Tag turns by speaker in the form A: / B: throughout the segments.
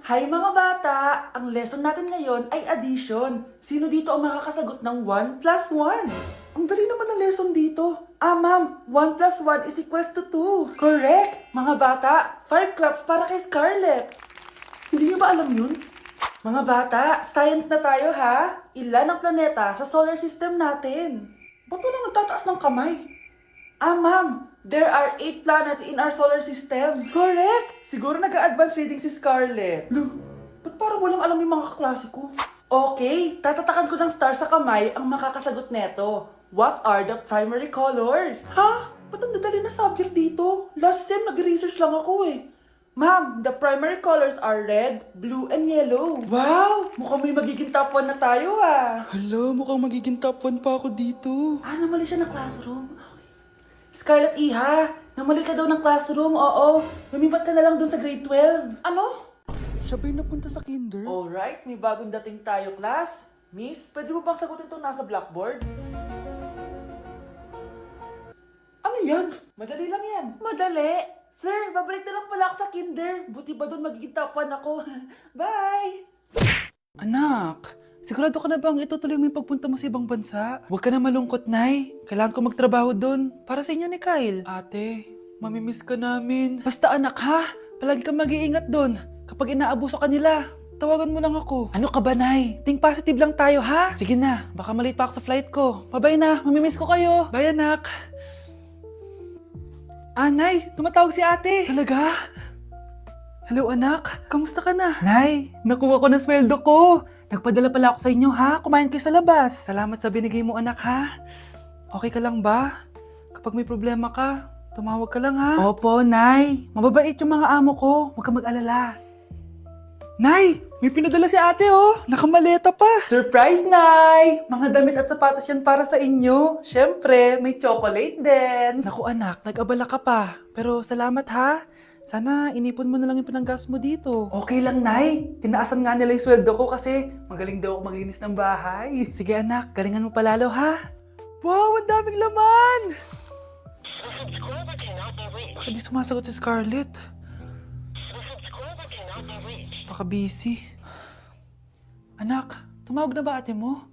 A: Hi mga bata! Ang lesson natin ngayon ay addition. Sino dito ang makakasagot ng 1 plus 1? Ang dali naman ng lesson dito. Ma'am, 1 plus 1 is equals to 2. Correct! Mga bata, 5 claps para kay Scarlett. Hindi niyo ba alam yun? Mga bata, science na tayo ha? Ilan ang planeta sa solar system natin? Ba't walang nagtataas ng kamay? Ma'am, there are 8 planets in our solar system. Correct! Siguro nag-a-advance reading si Scarlett. Lo, ba't parang walang alam yung mga kaklase ko? Okay, tatatakan ko ng star sa kamay ang makakasagot neto. What are the primary colors? Ha? Ba't ang dadali na subject dito? Last sem, nag-research lang ako eh. Ma'am, the primary colors are red, blue, and yellow. Wow! Mukhang may magiging top 1 na tayo ah.
B: Hala, mukhang magiging top 1 pa ako dito.
A: Namali siya ng classroom. Scarlett Iha, namali ka daw ng classroom, oo. Lumipat ka na lang dun sa grade 12. Ano?
B: Siya ba'y napunta sa kinder?
A: Alright, may bagong dating tayo, class. Miss, pwede mo bang sagutin itong nasa blackboard? Ano yan? Madali lang yan. Madali? Sir, babalik na lang pala ako sa kinder. Buti ba doon magiging top 1 ako? Bye!
B: Anak, sigurado ka na bang itutuloy mo yung pagpunta mo sa ibang bansa? Huwag ka na malungkot, Nay. Kailangan ko magtrabaho doon. Para sa inyo ni Kyle. Ate, mamimiss ka namin. Basta anak ha, palagi kang mag-iingat doon. Kapag inaabuso ka nila, tawagan mo lang ako. Ano ka ba, Nay? Think positive lang tayo, ha? Sige na, baka malate pa ako sa flight ko. Bye-bye na, mamimiss ko kayo. Bye, anak. Nay, tumatawag si ate. Talaga? Hello, anak. Kamusta ka na? Nay, nakuha ko na sweldo ko. Nagpadala pala ako sa inyo, ha? Kumain kayo sa labas. Salamat sa binigay mo, anak, ha? Okay ka lang ba? Kapag may problema ka, tumawag ka lang, ha? Opo, Nay. Mababait yung mga amo ko. Huwag ka mag-alala. Nay, may pinadala si ate, oh. Nakamaleta pa. Surprise, Nay! Mga damit at sapatos yan para sa inyo. Siyempre, may chocolate din. Naku, anak, nag-abala ka pa. Pero salamat, ha? Sana inipon mo na lang yung pinanggas mo dito. Okay lang, Nay. Tinaasan nga nila yung sweldo ko kasi magaling daw ako maglinis ng bahay. Sige, anak. Galingan mo palalo, ha? Wow, ang daming laman! Bakit di sumasagot si Scarlett? Baka busy. Anak, tumawag na ba ate mo?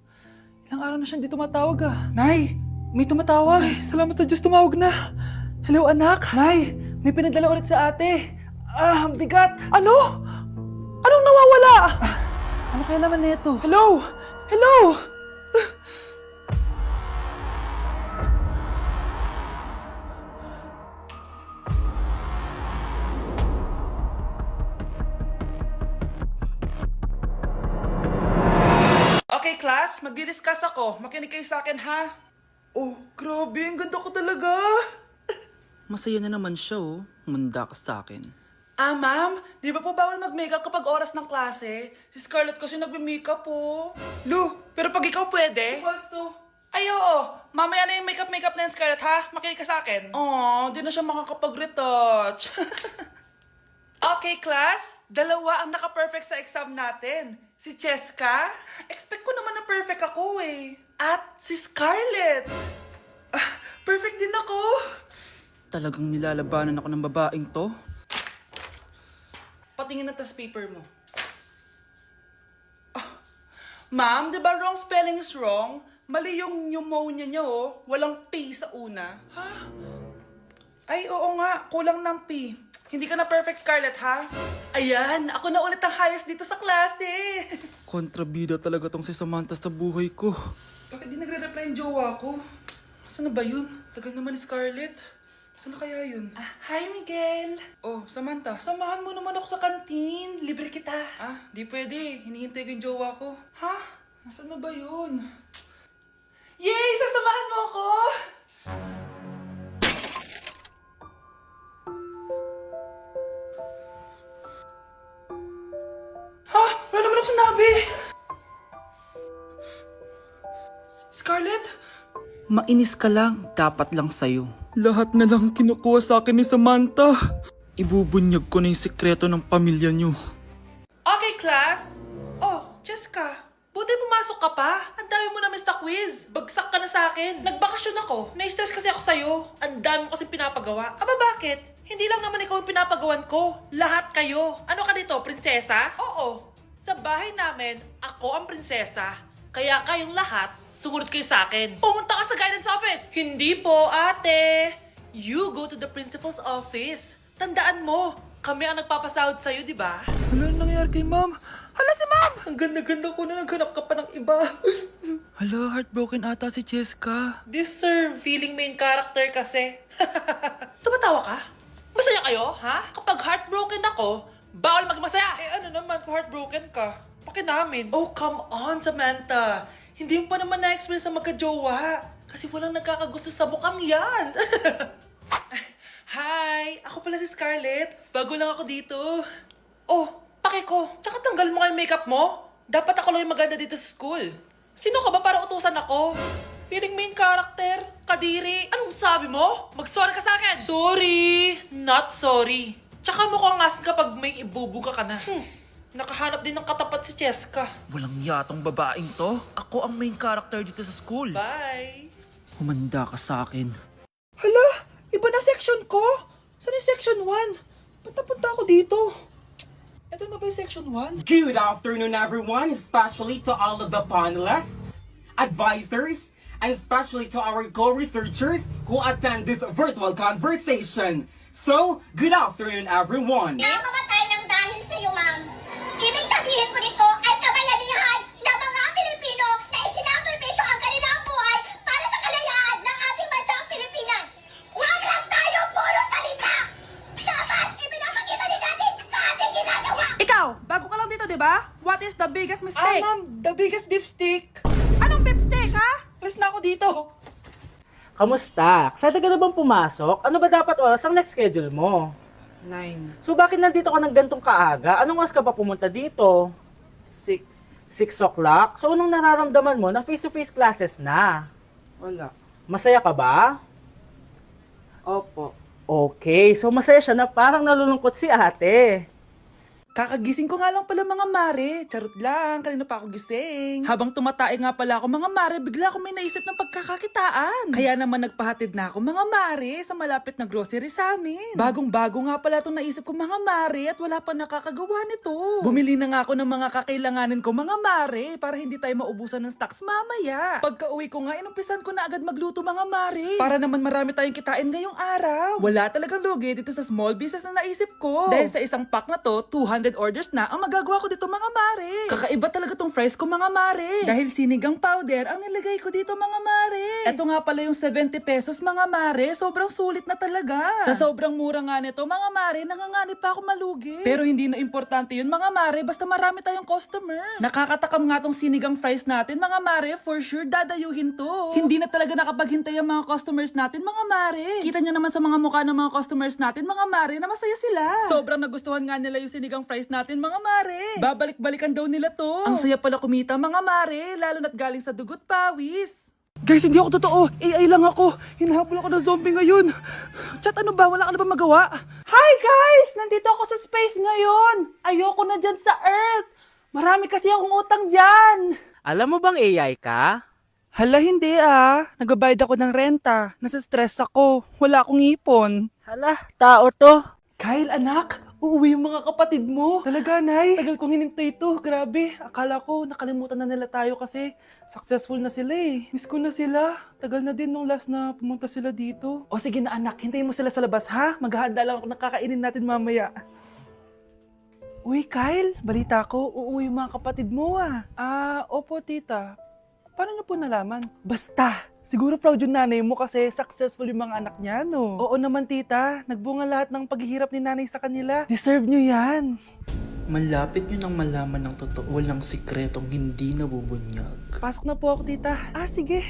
B: Ilang araw na siyang di tumatawag ah. Nay, may tumatawag. Ay, salamat sa Diyos, tumawag na. Hello anak. Nay, may pinadala ulit sa ate. Ang bigat. Ano? Anong nawawala? Ano kaya naman nito? Hello? Hello?
A: Okay, class, magdi-discuss ako. Makinig kayo sa akin, ha?
B: Oh, grabe, ang ganda ko talaga. Masaya na naman siya, oh. Manda ka sa akin.
A: Ma'am, di ba po bawal mag-makeup kapag oras ng klase? Si Scarlett kasi nagme-makeup po.
B: Lu,
A: Pero pag ikaw pwede? Basto. Ay, oo. Mamaya na yung makeup na yung Scarlett, ha? Makinig ka sa akin. Di na siya makakapag-retouch. Okay, class. Dalawa ang naka-perfect sa exam natin. Si Cheska. Expect ko naman na perfect ako eh. At si Scarlett. Perfect din ako.
B: talagang nilalabanan ako ng babaeng to.
A: Patingin na test paper mo. Ma'am, di ba wrong spelling is wrong? Mali yung pneumonia niya, oh. Walang P sa una. Ha? Ay, oo nga. Kulang ng P. Hindi ka na perfect, Scarlett, ha? Ayan, ako na ulit ang highest dito sa klase.
B: Kontrabida talaga tong si Samantha sa buhay ko.
A: Bakit di nagre-reply yung jowa ko? Saan na ba yun? Tagal naman ni Scarlett. Saan na kaya yun? Hi, Miguel! Oh, Samantha, samahan mo naman ako sa kantin. Libre kita. Di pwede. Hinihintay ko yung jowa ko. Ha? Nasaan na ba yun? Yay! Sasamahan mo ako! Ha? Wala naman ako sinabi! Scarlett?
B: Mainis ka lang, dapat lang sa'yo. Lahat na lang kinukuha sa akin ni Samantha. Ibubunyag ko na yung sekreto ng pamilya niyo.
A: Okay, class. Oh, Jessica. Buti pumasok ka pa. Ang dami mo na miss na quiz. Bagsak ka na sa akin. Nagbakasyon ako. Na-stress kasi ako sa'yo. Ang dami mo kasi pinapagawa. Aba, bakit? Hindi lang naman ikaw ang pinapagawan ko. Lahat kayo. Ano ka dito, prinsesa? Oo. Sa bahay namin, ako ang prinsesa. Kaya kayong lahat, sumunod kayo sa akin. Pumunta ka sa guidance office! Hindi po, ate. You go to the principal's office. Tandaan mo, kami ang nagpapasahod sa'yo, di ba?
B: Ano nangyayari kay ma'am? Hala si ma'am!
A: Ang ganda-ganda ko na naghanap ka pa ng iba.
B: Hala, heartbroken ata si Cheska.
A: This sir, feeling main character kasi. Tumatawa ka? Masaya kayo, ha? Kapag heartbroken ako, bawal magmasaya. Eh ano naman kung heartbroken ka? Pakinamin. Oh, come on, Samantha. Hindi mo pa naman na-experience sa magka-jowa. Kasi walang nagkakagusto sa bukang yan. Hi! Ako pala si Scarlett. Bago lang ako dito. Oh, pake ko. Tsaka tanggal mo nga yung makeup mo. Dapat ako lang yung maganda dito sa school. Sino ka ba para utusan ako? Feeling main character? Kadiri? Anong sabi mo? Mag-sorry ka sa akin! Sorry! Not sorry. Tsaka mukhang asin kapag may ibubuga ka na. Nakahanap din ng katapat si Cheska.
B: Walang yatong babaeng to. Ako ang main character dito sa school.
A: Bye!
B: Humanda ka sa akin.
A: Hala! Iba na section ko! Saan yung section 1? Ba't napunta ako dito? Ito na ba yung section 1?
C: Good afternoon, everyone, especially to all of the panelists, advisors, and especially to our co-researchers who attend this virtual conversation. So, good afternoon, everyone.
D: Namamatay ng dahil sa iyo, ma'am. Ibig sabihin po nito ay kabayanihan ng mga Pilipino na isinakripisyo ang kanilang buhay para sa kalayaan ng ating bansang Pilipinas. Huwag lang tayo puro salita! Dapat ipinapakita din natin sa ating ginagawa!
E: Ikaw, bago ka lang dito, di ba? What is the biggest mistake?
A: Ma'am, the biggest beef stick.
E: Anong beefsteak, ha?
A: Alas na ako dito.
F: Kamusta? Excited ka na bang pumasok? Ano ba dapat oras ang next schedule mo?
E: 9,
F: So bakit nandito ka ng gantong kaaga? Anong oras ka pa pumunta dito?
E: 6,
F: 6 o'clock? So anong nararamdaman mo na face-to-face classes na?
E: wala.
F: Masaya ka ba?
E: Opo.
F: Okay, so masaya siya na parang nalulungkot si ate.
B: Kakagising ko nga lang pala mga mare. Charot lang, kanina pa ako gising. Habang tumatae nga pala ako mga mare, bigla ako may naisip ng pagkakakitaan. Kaya naman nagpahatid na ako mga mare sa malapit na grocery sa amin. Bagong-bago nga pala itong naisip ko mga mare at wala pa nakakagawa nito. Bumili na nga ako ng mga kakailanganin ko mga mare para hindi tayo maubusan ng stocks mamaya. Pagka uwi ko nga, inumpisan ko na agad magluto mga mare. Para naman marami tayong kitain ngayong araw. Wala talagang lugi dito sa small business na naisip ko. Dahil sa isang pack na to, 200 orders na ang magagawa ko dito mga mare. Kakaiba talaga tong fries ko mga mare. Dahil sinigang powder ang nilagay ko dito mga mare. Ito nga pala yung 70 pesos mga mare. Sobrang sulit na talaga. Sa sobrang mura nga nito mga mare, nanganganib pa ako malugi. Pero hindi na importante yun mga mare, basta marami tayong customer. Nakakatakam nga tong sinigang fries natin mga mare, for sure dadayuhin to. Hindi na talaga nakapaghintay ang mga customers natin mga mare. Kita niya naman sa mga mukha ng mga customers natin mga mare na masaya sila. Sobrang nagustuhan nga nila yung sinigang fries natin mga mare. Babalik-balikan daw nila to. Ang saya pala kumita mga mare, lalo na't galing sa dugot pawis. Guys, hindi ako totoo. AI lang ako. Hinahabol ako ng zombie ngayon. Chat, ano ba? Wala ka na ba magawa?
E: Hi guys! Nandito ako sa space ngayon. Ayoko na dyan sa Earth. Marami kasi akong utang dyan.
F: Alam mo bang AI ka?
B: Hala, hindi ah. Nagbabayad ako ng renta. Nasa stress ako. Wala akong ipon.
F: Hala, tao to.
B: Kyle, anak, uuwi yung mga kapatid mo. Talaga, Nay. Tagal kong hinintay ito. Grabe. Akala ko nakalimutan na nila tayo kasi successful na sila eh. Miss ko na sila. Tagal na din nung last na pumunta sila dito. O sige na anak, hintayin mo sila sa labas ha. Maghahanda lang ako ng kakainin natin mamaya. Uy, Kyle, balita ko, uuwi yung mga kapatid mo ah. Opo tita. Paano niyo po nalaman? Basta! Siguro proud yung nanay mo kasi successful yung mga anak niya, no? Oo naman, tita. Nagbunga lahat ng paghihirap ni nanay sa kanila. Deserve nyo yan.
G: Malapit nyo nang malaman ng totoo lang sikretong hindi nabubunyag.
B: Pasok na po ako, tita. Sige.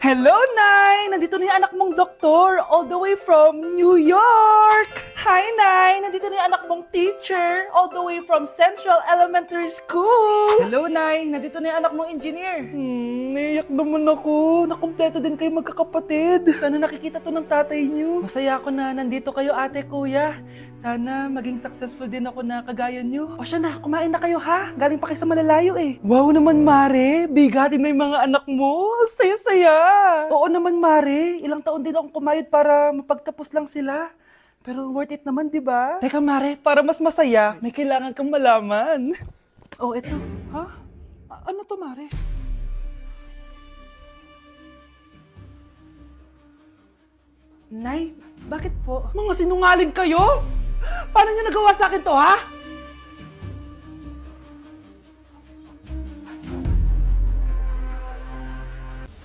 B: Hello, Nay! Nandito na yung anak mong doktor, all the way from New York! Hi, Nay! Nandito na yung anak mong teacher, all the way from Central Elementary School! Hello, Nay! Nandito na yung anak mong engineer. Naiyak naman ako. Nakumpleto din kayo magkakapatid. Sana nakikita to ng tatay niyo. Masaya ako na nandito kayo, ate, kuya. Sana maging successful din ako na kagaya niyo. O siya na, kumain na kayo ha. Galing pa kayo sa malalayo eh. Wow naman, Mare. Bigatin na yung mga anak mo. Saya-saya. Oo naman, Mare. Ilang taon din akong kumayod para mapagtapos lang sila. Pero worth it naman, di ba? Teka, Mare, para mas masaya, may kailangan kang malaman. Oh, eto. Ha? Ano to, Mare? Nay, bakit po? Mga sinungaling kayo? Paano niyo nagawa sa akin to, ha?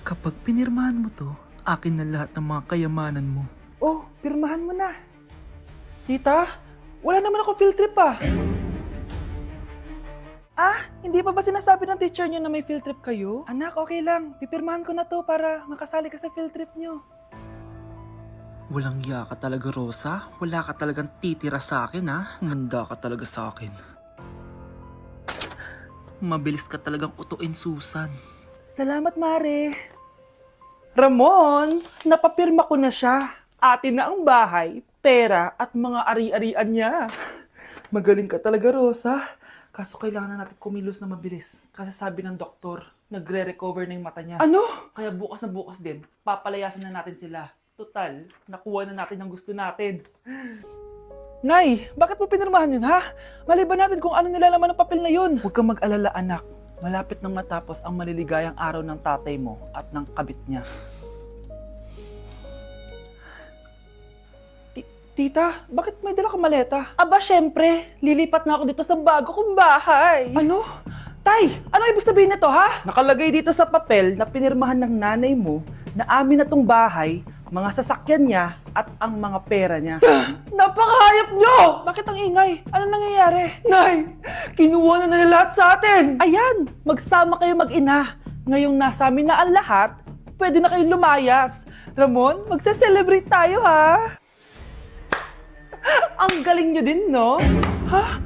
G: Kapag pinirmahan mo to, akin na lahat ng mga kayamanan mo.
B: Oh, pirmahan mo na. Tita, wala naman ako field trip ah. Ah, hindi pa ba sinasabi ng teacher niyo na may field trip kayo? Anak, okay lang. Pipirmahan ko na to para makasali ka sa field trip niyo.
G: Walang iya ka talaga, Rosa. Wala ka talagang titira sa akin, ha? Manda ka talaga sa akin. Mabilis ka talagang utuin, Susan.
B: Salamat, Mare. Ramon, napapirma ko na siya. Atin na ang bahay, pera at mga ari-arian niya. Magaling ka talaga, Rosa. Kaso kailangan na natin kumilos na mabilis. Kasi sabi ng doktor, nagre-recover na yung mata niya. Ano? Kaya bukas na bukas din, papalayasin na natin sila. Total, nakuha na natin ang gusto natin. Nay, bakit mo pinirmahan yun, ha? Maliban natin kung ano nilalaman ng papel na yun. Huwag kang mag-alala, anak. Malapit nang matapos ang maliligayang araw ng tatay mo at ng kabit niya. Tita, bakit may dala kang maleta? Aba, syempre. Lilipat na ako dito sa bago kong bahay. Ano? Tay, ano ibig sabihin nito, ha? Nakalagay dito sa papel na pinirmahan ng nanay mo na amin na tong bahay, mga sasakyan niya at ang mga pera niya. Napakahayop nyo! Bakit ang ingay? Ano nangyayari? Nay, kinuha na nila lahat sa atin! Ayan, magsama kayo mag-ina. Ngayong nasa amin na ang lahat, pwede na kayong lumayas. Ramon, magse-celebrate tayo, ha? Ang galing nyo din, no? Ha?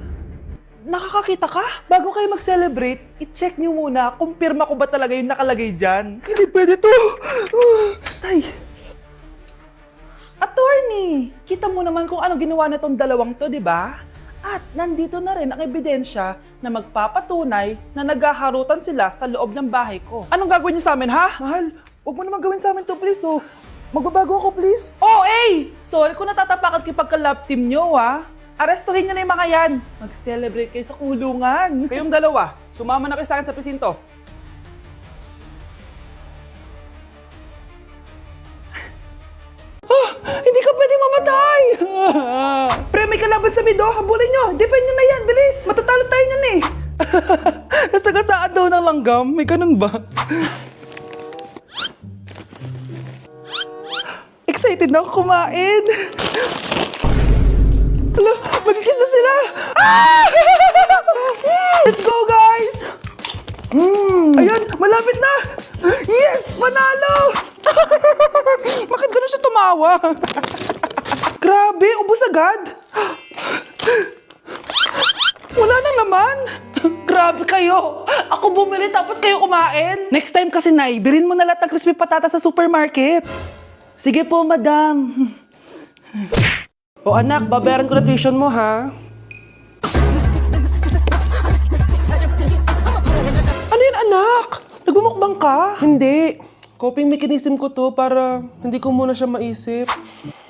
B: Nakakakita ka? Bago kayo mag-celebrate, i-check nyo muna kung pirma ko ba talaga yung nakalagay dyan. Hindi pwede to! Tay! Attorney! Kita mo naman kung ano ginawa na tong dalawang to, di ba? At nandito na rin ang ebidensya na magpapatunay na naghaharutan sila sa loob ng bahay ko. Anong gagawin nyo sa amin, ha? Mahal, huwag mo naman gawin sa amin to, please, oh. Magbabago ako, please. Oh, eh! Sorry kung natatapakan kayo pagka-love team nyo, ha? Arestuhin nyo na yung mga yan. Mag-celebrate kayo sa kulungan. Kayong dalawa, sumama na kayo sa akin sa presinto. Hindi ka pwedeng mamatay! Pre, may kalaban sa mido. Habulin nyo. Defend nyo na yan. Bilis. Matatalo tayo nyan eh. Nasagasaan daw ng langgam. May ganun ba? Excited na ako kumain. Hala, magkikis na sila. Ah! Let's go, guys! Ayan, malapit na! Yes! Panalo! Bakit ganun siya tumawa? Grabe, ubos agad! Wala nang laman! Grabe kayo! Ako bumili tapos kayo kumain! Next time kasi, Nay, bilhin mo na lahat ng crispy patata sa supermarket. Sige po, madam. O anak, babayaran ko na tuition mo, ha? Ano yan, anak? Nagmumukbang ka? Hindi. Coping mechanism ko to para hindi ko muna siya maisip.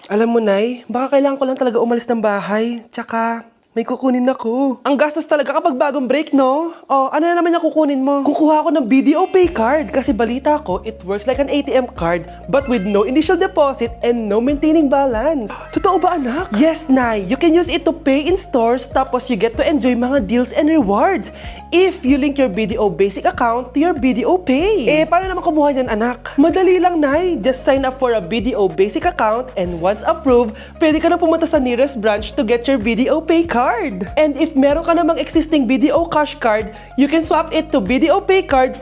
B: Alam mo, Nay, baka kailangan ko lang talaga umalis ng bahay. Tsaka, may kukunin ako. Ang gastos talaga kapag bagong break, no? O, ano na naman yung kukunin mo? Kukuha ako ng BDO Pay card kasi balita ko, it works like an ATM card but with no initial deposit and no maintaining balance. Totoo ba, anak? Yes, Nay. You can use it to pay in stores tapos you get to enjoy mga deals and rewards if you link your BDO Basic account to your BDO Pay. Eh, paano naman kumuha niyan, anak? Madali lang, Nay. Just sign up for a BDO Basic account and once approved, pwede ka na pumunta sa nearest branch to get your BDO Pay card. And if meron ka namang existing BDO Cash card, you can swap it to BDO Pay card